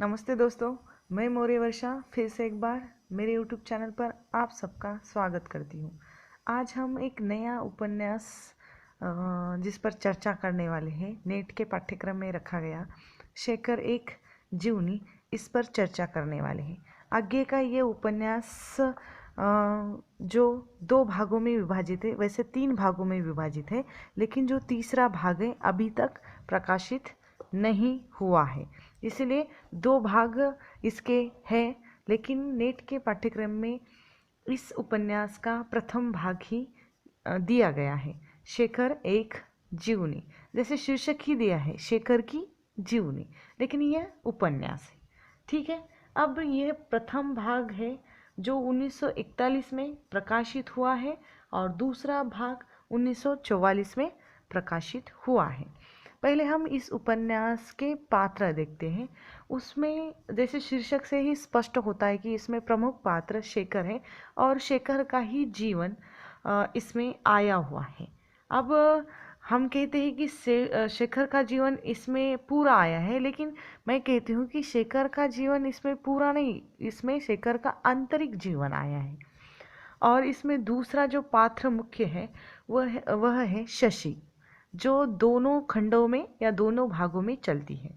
नमस्ते दोस्तों, मैं मौर्य वर्षा फिर से एक बार मेरे YouTube चैनल पर आप सबका स्वागत करती हूँ। आज हम एक नया उपन्यास जिस पर चर्चा करने वाले हैं, नेट के पाठ्यक्रम में रखा गया शेखर एक जीवनी, इस पर चर्चा करने वाले हैं। आगे का ये उपन्यास जो 2 भागों में विभाजित है, वैसे 3 भागों में विभाजित है, लेकिन जो तीसरा भाग है अभी तक प्रकाशित नहीं हुआ है, इसलिए 2 भाग इसके हैं। लेकिन नेट के पाठ्यक्रम में इस उपन्यास का प्रथम भाग ही दिया गया है, शेखर एक जीवनी। जैसे शीर्षक ही दिया है, शेखर की जीवनी, लेकिन यह उपन्यास है। ठीक है, अब यह प्रथम भाग है जो 1941 में प्रकाशित हुआ है और दूसरा भाग 1944 में प्रकाशित हुआ है। पहले हम इस उपन्यास के पात्र देखते हैं। उसमें जैसे शीर्षक से ही स्पष्ट होता है कि इसमें प्रमुख पात्र शेखर है और शेखर का ही जीवन इसमें आया हुआ है। अब हम कहते हैं कि शेखर का जीवन इसमें पूरा आया है, लेकिन मैं कहती हूँ कि शेखर का जीवन इसमें पूरा नहीं, इसमें शेखर का आंतरिक जीवन आया है। और इसमें दूसरा जो पात्र मुख्य है वह है शशि, जो दोनों खंडों में या दोनों भागों में चलती है।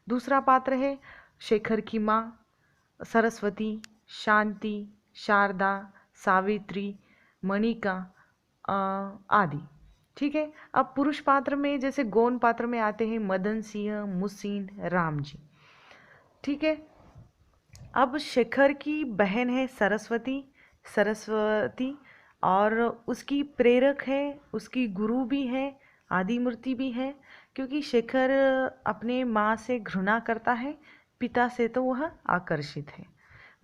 दूसरा पात्र है शेखर की माँ सरस्वती, शांति, शारदा, सावित्री, मणिका आदि। ठीक है, अब पुरुष पात्र में जैसे गौण पात्र में आते हैं मदन सिंह, मुसीन, राम जी। ठीक है, अब शेखर की बहन है सरस्वती और उसकी प्रेरक है, उसकी गुरु भी है, आदि मूर्ति भी है। क्योंकि शेखर अपने माँ से घृणा करता है, पिता से तो वह आकर्षित है।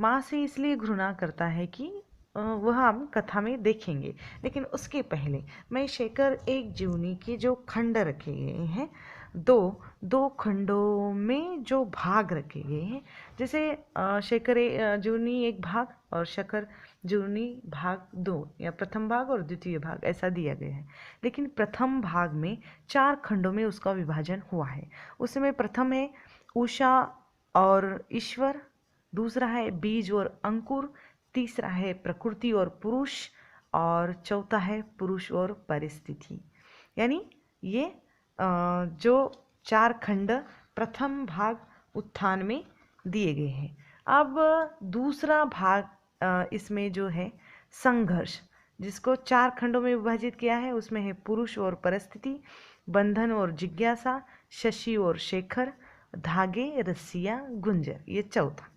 माँ से इसलिए घृणा करता है कि वह हम कथा में देखेंगे। लेकिन उसके पहले मैं शेखर एक जीवनी के जो खंड रखे गए हैं, दो खंडों में जो भाग रखे गए हैं, जैसे शेखर जीवनी एक भाग और शेखर जीवनी भाग 2 या प्रथम भाग और द्वितीय भाग ऐसा दिया गया है। लेकिन प्रथम भाग में 4 खंडों में उसका विभाजन हुआ है। उसमें प्रथम है उषा और ईश्वर, दूसरा है बीज और अंकुर, तीसरा है प्रकृति और पुरुष, और चौथा है पुरुष और परिस्थिति। यानी ये जो 4 खंड प्रथम भाग उत्थान में दिए गए हैं। अब दूसरा भाग इसमें जो है संघर्ष, जिसको 4 खंडों में विभाजित किया है, उसमें है पुरुष और परिस्थिति, बंधन और जिज्ञासा, शशि और शेखर, धागे, रस्सियाँ, गुंजर, ये चौथा।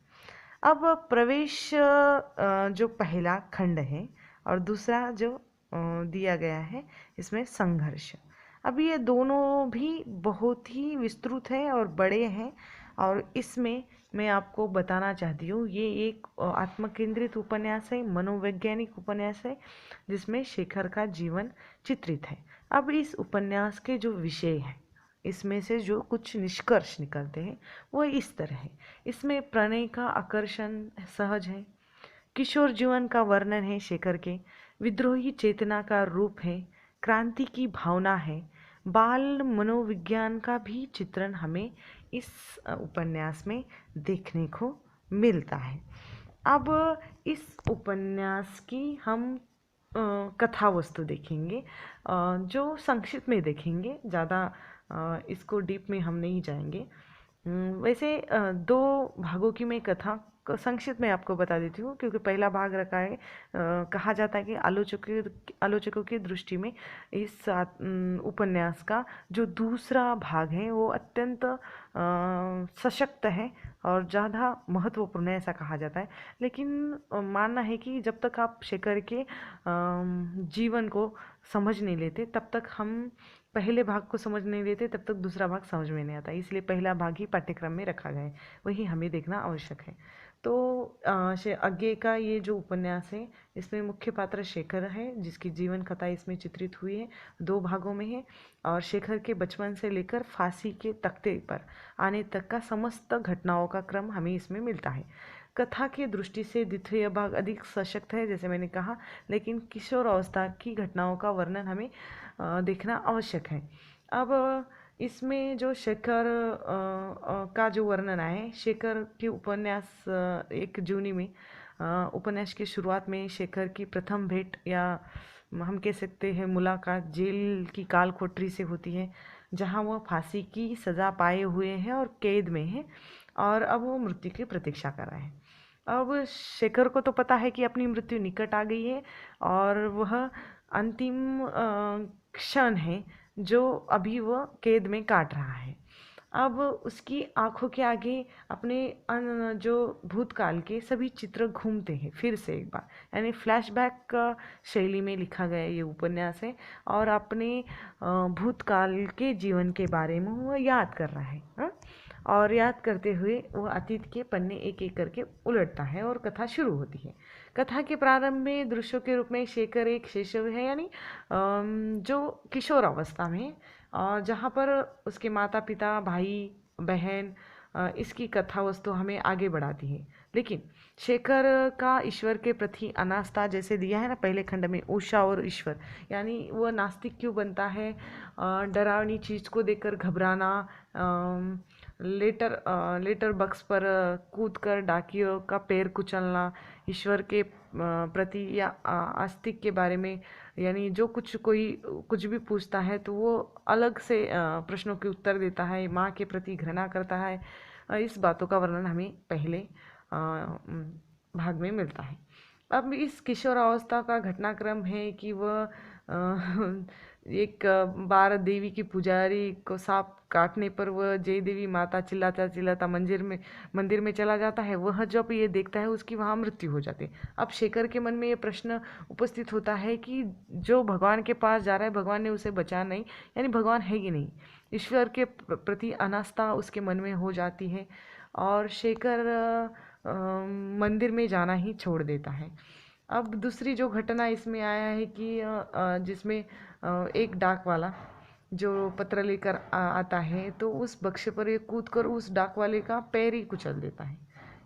अब प्रवेश जो पहला खंड है और दूसरा जो दिया गया है, इसमें संघर्ष। अब ये दोनों भी बहुत ही विस्तृत है और बड़े हैं, और इसमें मैं आपको बताना चाहती हूँ ये एक आत्मकेंद्रित उपन्यास है, मनोवैज्ञानिक उपन्यास है, जिसमें शेखर का जीवन चित्रित है। अब इस उपन्यास के जो विषय हैं, इसमें से जो कुछ निष्कर्ष निकलते हैं वो इस तरह है। इसमें प्रणय का आकर्षण सहज है, किशोर जीवन का वर्णन है शेखर के, विद्रोही चेतना का रूप है, क्रांति की भावना है, बाल मनोविज्ञान का भी चित्रण हमें इस उपन्यास में देखने को मिलता है। अब इस उपन्यास की हम कथा वस्तु देखेंगे, जो संक्षिप्त में देखेंगे, ज़्यादा इसको डीप में हम नहीं जाएंगे। वैसे 2 भागों की मैं कथा संक्षिप्त में आपको बता देती हूँ, क्योंकि पहला भाग रखा है, कहा जाता है कि आलोचकों की दृष्टि में इस उपन्यास का जो दूसरा भाग है वो अत्यंत सशक्त है और ज़्यादा महत्वपूर्ण है, ऐसा कहा जाता है। लेकिन मानना है कि जब तक आप शेखर के जीवन को समझ नहीं लेते, तब तक हम पहले भाग को समझ नहीं लेते, तब तक दूसरा भाग समझ में नहीं आता। इसलिए पहला भाग ही पाठ्यक्रम में रखा गया है, वही हमें देखना आवश्यक है। तो आगे का ये जो उपन्यास है, इसमें मुख्य पात्र शेखर है, जिसकी जीवन कथा इसमें चित्रित हुई है, 2 भागों में है। और शेखर के बचपन से लेकर फांसी के तख्ते पर आने तक का समस्त घटनाओं का क्रम हमें इसमें मिलता है। कथा की दृष्टि से द्वितीय भाग अधिक सशक्त है, जैसे मैंने कहा, लेकिन किशोर अवस्था की घटनाओं का वर्णन हमें देखना आवश्यक है। अब इसमें जो शेखर का जो वर्णन है, शेखर के उपन्यास 1 जूनी में उपन्यास की शुरुआत में शेखर की प्रथम भेंट या हम कह सकते हैं मुलाकात जेल की काल कोठरी से होती है, जहां वह फांसी की सज़ा पाए हुए हैं और कैद में है और अब वो मृत्यु की प्रतीक्षा कर रहे हैं। अब शेखर को तो पता है कि अपनी मृत्यु निकट आ गई है और वह अंतिम क्षण है जो अभी वह कैद में काट रहा है। अब उसकी आंखों के आगे अपने जो भूतकाल के सभी चित्र घूमते हैं फिर से एक बार, यानी फ्लैशबैक का शैली में लिखा गया ये उपन्यास है और अपने भूतकाल के जीवन के बारे में वो याद कर रहा है, हाँ? और याद करते हुए वो अतीत के पन्ने एक एक करके उलटता है और कथा शुरू होती है। कथा के प्रारंभ में दृश्यों के रूप में शेखर एक शिशु है, यानी जो किशोर अवस्था में है, और जहाँ पर उसके माता पिता भाई बहन इसकी कथा वस्तु हमें आगे बढ़ाती है। लेकिन शेखर का ईश्वर के प्रति अनास्था, जैसे दिया है ना पहले खंड में, उषा और ईश्वर, यानी वह नास्तिक क्यों बनता है, डरावनी चीज़ को देखकर घबराना, लेटर बक्स पर कूदकर डाकियों का पैर कुचलना, ईश्वर के प्रति या आस्तिक के बारे में, यानी जो कोई कुछ भी पूछता है तो वो अलग से प्रश्नों के उत्तर देता है, माँ के प्रति घृणा करता है। इस बातों का वर्णन हमें पहले भाग में मिलता है। अब इस किशोरावस्था का घटनाक्रम है कि वह एक बार देवी की पुजारी को सांप काटने पर वह जय देवी माता चिल्लाता चिल्लाता मंदिर में चला जाता है। वह जब ये देखता है उसकी वहाँ मृत्यु हो जाती है। अब शेखर के मन में ये प्रश्न उपस्थित होता है कि जो भगवान के पास जा रहा है, भगवान ने उसे बचा नहीं, यानी भगवान है कि नहीं। ईश्वर के प्रति अनास्था उसके मन में हो जाती है और शेखर मंदिर में जाना ही छोड़ देता है। अब दूसरी जो घटना इसमें आया है कि जिसमें एक डाक वाला जो पत्र लेकर आता है तो उस बक्से पर ये कूदकर उस डाक वाले का पैर ही कुचल देता है।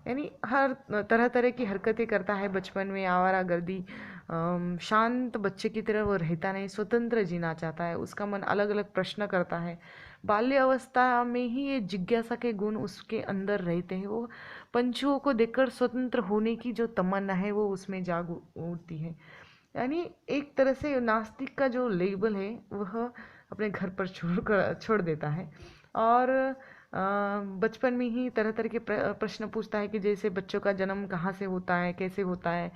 यानी हर तरह तरह की हरकतें करता है बचपन में, आवारागर्दी, शांत बच्चे की तरह वो रहता नहीं, स्वतंत्र जीना चाहता है, उसका मन अलग अलग प्रश्न करता है। बाल्य अवस्था में ही ये जिज्ञासा के गुण उसके अंदर रहते हैं। वो पंछुओं को देखकर स्वतंत्र होने की जो तमन्ना है वो उसमें जाग उठती है। यानी एक तरह से नास्तिक का जो लेबल है वह अपने घर पर छोड़ देता है और बचपन में ही तरह तरह के प्रश्न पूछता है कि जैसे बच्चों का जन्म कहाँ से होता है, कैसे होता है,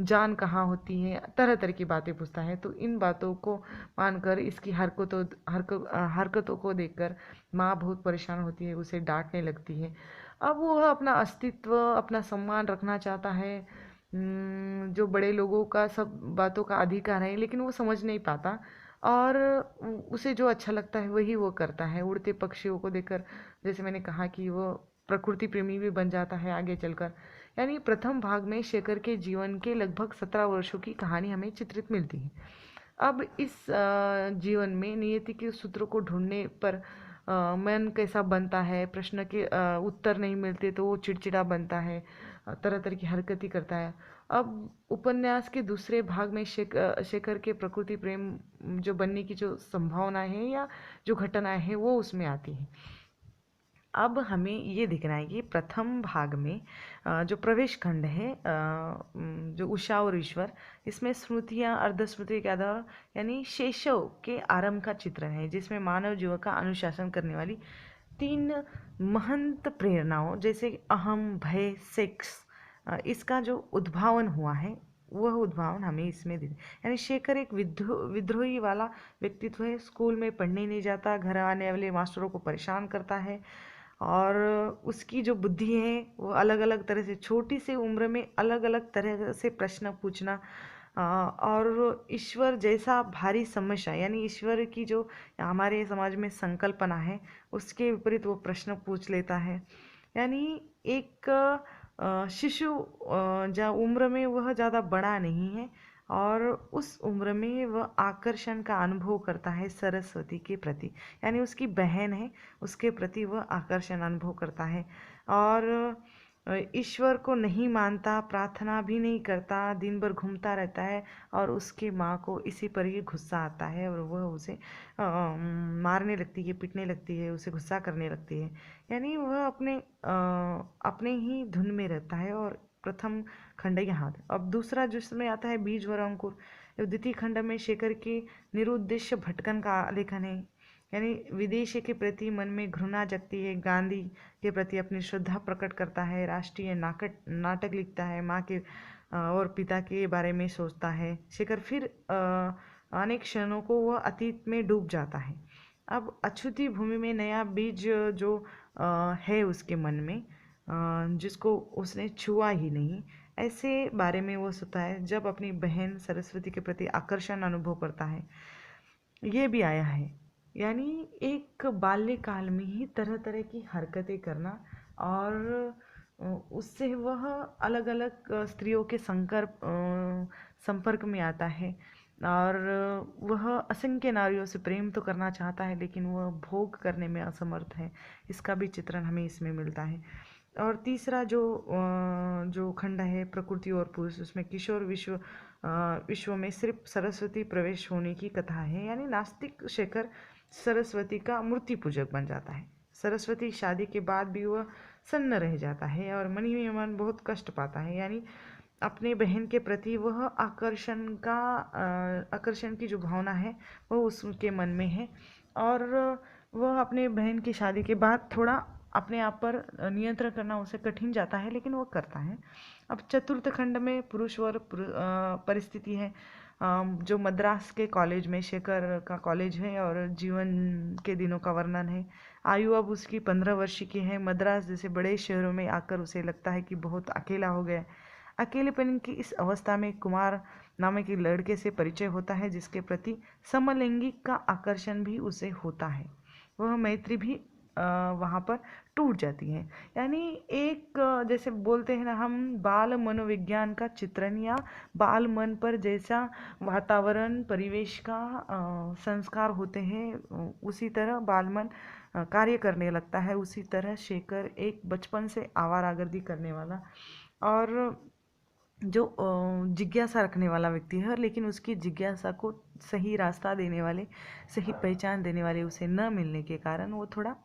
जान कहाँ होती है, तरह तरह की बातें पूछता है। तो इन बातों को मानकर इसकी हरकतों को देखकर माँ बहुत परेशान होती है, उसे डांटने लगती है। अब वह अपना अस्तित्व, अपना सम्मान रखना चाहता है, जो बड़े लोगों का सब बातों का अधिकार है, लेकिन वो समझ नहीं पाता और उसे जो अच्छा लगता है वही वो करता है। उड़ते पक्षियों को देखकर, जैसे मैंने कहा कि वो प्रकृति प्रेमी भी बन जाता है आगे चलकर। यानी प्रथम भाग में शेखर के जीवन के लगभग 17 वर्षों की कहानी हमें चित्रित मिलती है। अब इस जीवन में नियति के सूत्रों को ढूंढने पर मन कैसा बनता है, प्रश्न के उत्तर नहीं मिलते तो वो चिड़चिड़ा बनता है, तरह तरह की हरकतें करता है। अब उपन्यास के दूसरे भाग में शेखर के प्रकृति प्रेम जो बनने की जो संभावना है या जो घटनाएं हैं वो उसमें आती है। अब हमें ये दिखना है कि प्रथम भाग में जो प्रवेश खंड है, जो उषा और ईश्वर, इसमें स्मृतियाँ अर्धस्मृति के आधार यानी शेषव के आरंभ का चित्र है, जिसमें मानव जीवन का अनुशासन करने वाली 3 महंत प्रेरणाओं जैसे अहम, भय, सेक्स, इसका जो उद्भावन हुआ है वह उद्भावन हमें इसमें यानी शेखर एक विद्रोही वाला व्यक्तित्व है। स्कूल में पढ़ने नहीं जाता, घर आने वाले मास्टरों को परेशान करता है और उसकी जो बुद्धि है वो अलग अलग तरह से, छोटी सी उम्र में अलग अलग तरह से प्रश्न पूछना, और ईश्वर जैसा भारी समस्या, यानी ईश्वर की जो हमारे समाज में संकल्पना है उसके विपरीत वो प्रश्न पूछ लेता है। यानी एक शिशु जहाँ उम्र में वह ज़्यादा बड़ा नहीं है और उस उम्र में वह आकर्षण का अनुभव करता है सरस्वती के प्रति, यानी उसकी बहन है उसके प्रति वह आकर्षण अनुभव करता है। और ईश्वर को नहीं मानता, प्रार्थना भी नहीं करता, दिन भर घूमता रहता है और उसकी माँ को इसी पर ही गुस्सा आता है और वह उसे मारने लगती है, पीटने लगती है, उसे गुस्सा करने लगती है। यानी वह अपने ही धुन में रहता है। और प्रथम खंड यहाँ। अब दूसरा जिसमें आता है बीज और अंकुर। द्वितीय खंड में शेखर की निरुद्देश्य भटकन का आलेखन है। यानी विदेशी के प्रति मन में घृणा जगती है, गांधी के प्रति अपनी श्रद्धा प्रकट करता है, राष्ट्रीय नाटक लिखता है, माँ के और पिता के बारे में सोचता है। शेखर फिर अनेक क्षणों को वह अतीत में डूब जाता है। अब अछूती भूमि में नया बीज जो है उसके मन में, जिसको उसने छुआ ही नहीं, ऐसे बारे में वो सोचता है। जब अपनी बहन सरस्वती के प्रति आकर्षण अनुभव करता है, ये भी आया है। यानी एक बाल्यकाल में ही तरह तरह की हरकतें करना और उससे वह अलग अलग स्त्रियों के संपर्क में आता है और वह असंख्य नारियों से प्रेम तो करना चाहता है, लेकिन वह भोग करने में असमर्थ है। इसका भी चित्रण हमें इसमें मिलता है। और तीसरा जो खंड है प्रकृति और पुरुष, उसमें किशोर विश्व में सिर्फ सरस्वती प्रवेश होने की कथा है। यानी नास्तिक शेखर सरस्वती का मूर्ति पूजक बन जाता है। सरस्वती शादी के बाद भी वह सन्न रह जाता है और मन ही में मन बहुत कष्ट पाता है। यानी अपने बहन के प्रति वह आकर्षण की जो भावना है वो उसके मन में है और वह अपने बहन की शादी के बाद थोड़ा अपने आप पर नियंत्रण करना उसे कठिन जाता है, लेकिन वो करता है। अब चतुर्थ खंड में पुरुष और परिस्थिति है। जो मद्रास के कॉलेज में, शेखर का कॉलेज है और जीवन के दिनों का वर्णन है। आयु अब उसकी 15 वर्ष की है। मद्रास जैसे बड़े शहरों में आकर उसे लगता है कि बहुत अकेला हो गया। अकेलेपन की इस अवस्था में कुमार नामक एक लड़के से परिचय होता है, जिसके प्रति समलैंगिक का आकर्षण भी उसे होता है। वह मैत्री भी वहाँ पर टूट जाती है। यानी एक जैसे बोलते हैं ना हम, बाल मनोविज्ञान का चित्रण या बाल मन पर जैसा वातावरण परिवेश का संस्कार होते हैं, उसी तरह बाल मन कार्य करने लगता है। उसी तरह शेखर एक बचपन से आवारागर्दी करने वाला और जो जिज्ञासा रखने वाला व्यक्ति है, लेकिन उसकी जिज्ञासा को सही रास्ता देने वाले, सही पहचान देने वाले उसे न मिलने के कारण वो थोड़ा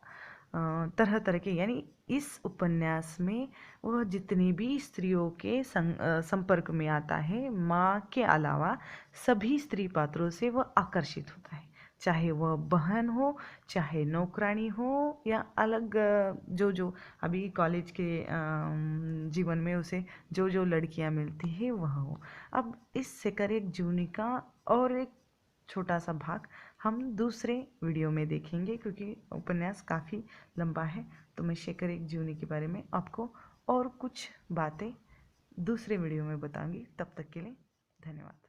तरह तरह के, यानी इस उपन्यास में वह जितनी भी स्त्रियों के संपर्क में आता है, माँ के अलावा सभी स्त्री पात्रों से वह आकर्षित होता है। चाहे वह बहन हो, चाहे नौकरानी हो, या अलग जो जो अभी कॉलेज के जीवन में उसे जो जो लड़कियां मिलती है वह हो। अब इस शेखर एक जूनी का और एक छोटा सा भाग हम दूसरे वीडियो में देखेंगे, क्योंकि उपन्यास काफ़ी लंबा है। तो मैं शेखर एक जूनी के बारे में आपको और कुछ बातें दूसरे वीडियो में बताऊंगी। तब तक के लिए धन्यवाद।